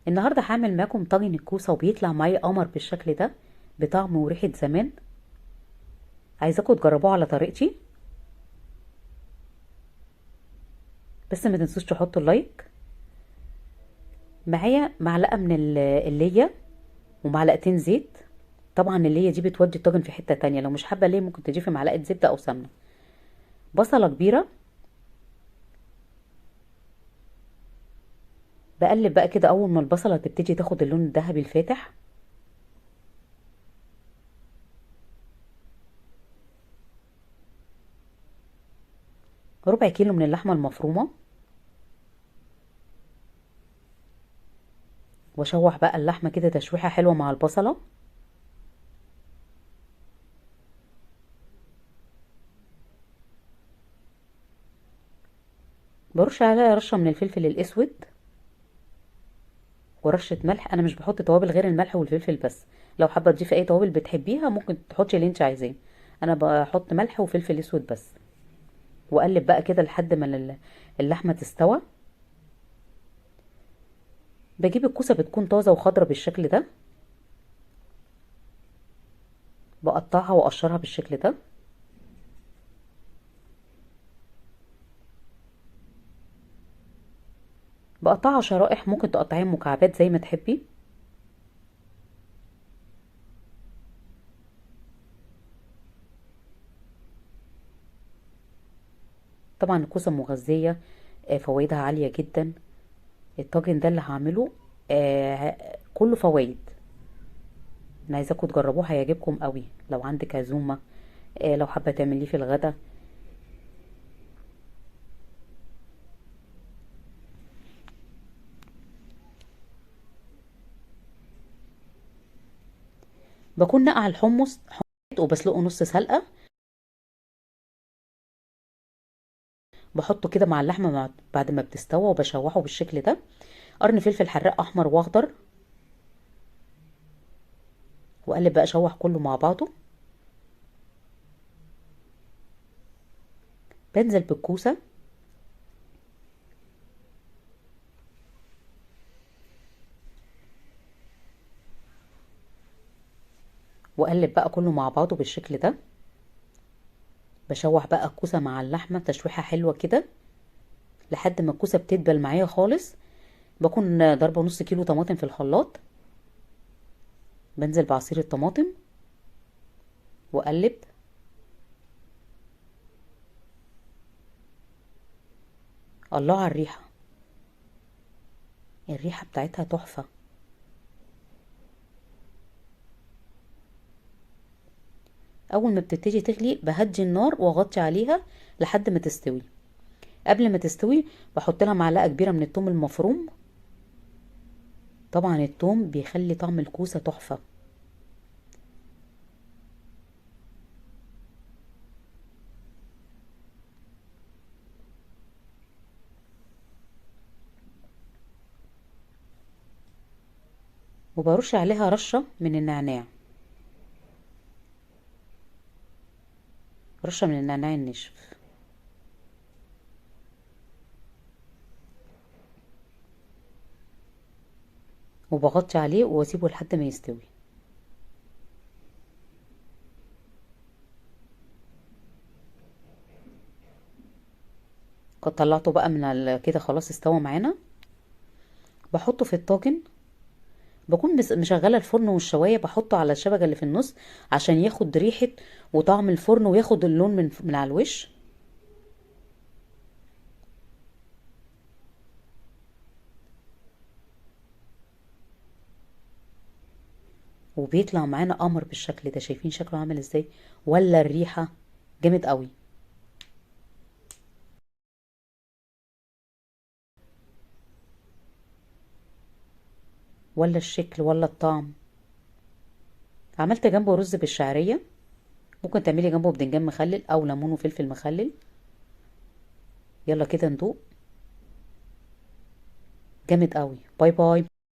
النهارده هعمل معاكم طاجن الكوسه وبيطلع معايا قمر بالشكل ده، بطعم وريحه زمان. عايزاكم تجربوه على طريقتي، بس ما تنسوش تحطوا اللايك. معايا معلقه من الليه ومعلقتين زيت. طبعا الليه دي بتودي الطاجن في حته تانية، لو مش حابه ليه ممكن تضيفي معلقه زبده او سمنه. بصله كبيره. بقلب بقى كده اول ما البصله تبتدي تاخد اللون الذهبي الفاتح. ربع كيلو من اللحمه المفرومه، واشوح بقى اللحمه كده تشويحه حلوه مع البصله. برش عليها رشه من الفلفل الاسود ورشه ملح. انا مش بحط توابل غير الملح والفلفل بس. لو حابه تضيفي اي توابل بتحبيها ممكن تحطي اللي انت عايزاه. انا بحط ملح وفلفل اسود بس. واقلب بقى كده لحد ما اللحمه تستوى. بجيب الكوسه بتكون طازه وخضره بالشكل ده، بقطعها واقشرها بالشكل ده. بقطعها شرائح، ممكن تقطعيها مكعبات زي ما تحبي. طبعا الكوسه مغذيه، فوائدها عاليه جدا. الطاجن ده اللي هعمله كله فوائد. انا عايزاكم تجربوه، هيعجبكم قوي لو عندك عزومه، لو حابه تعمليه في الغدا. بكون نقع الحمص وبسلقه نص سلقه. بحطه كده مع اللحمه بعد ما بتستوى وبشوحه بالشكل ده. قرن فلفل حراق احمر واخضر. واقلب بقى اشوح كله مع بعضه. بنزل بالكوسه. واقلب بقى كله مع بعضه بالشكل ده. بشوح بقى الكوسه مع اللحمه تشويحه حلوه كده لحد ما الكوسه بتدبل معايا خالص. بكون ضربه نص كيلو طماطم في الخلاط. بنزل بعصير الطماطم واقلب. الله على الريحه، الريحه بتاعتها تحفه. اول ما بتبتدي تغلي بهدي النار واغطي عليها لحد ما تستوي. قبل ما تستوي بحط لها معلقه كبيره من الثوم المفروم. طبعا الثوم بيخلي طعم الكوسه تحفه. وبرش عليها رشه من النعناع، رشه من النعناع الناشف. وبغطي عليه واسيبه لحد ما يستوي. قد طلعته بقى من كده خلاص استوى معانا. بحطه في الطاجن. بكون مشغله الفرن والشوايه، بحطه على الشبكه اللي في النص عشان ياخد ريحه وطعم الفرن وياخد اللون من على الوش. وبيطلع معانا قمر بالشكل ده. شايفين شكله عامل ازاي؟ ولا الريحه جامد قوي. ولا الشكل ولا الطعم. عملت جنبه رز بالشعريه. ممكن تعملي جنبه بدنجان مخلل او ليمون وفلفل مخلل. يلا كده ندوق. جامد قوي. باي باي.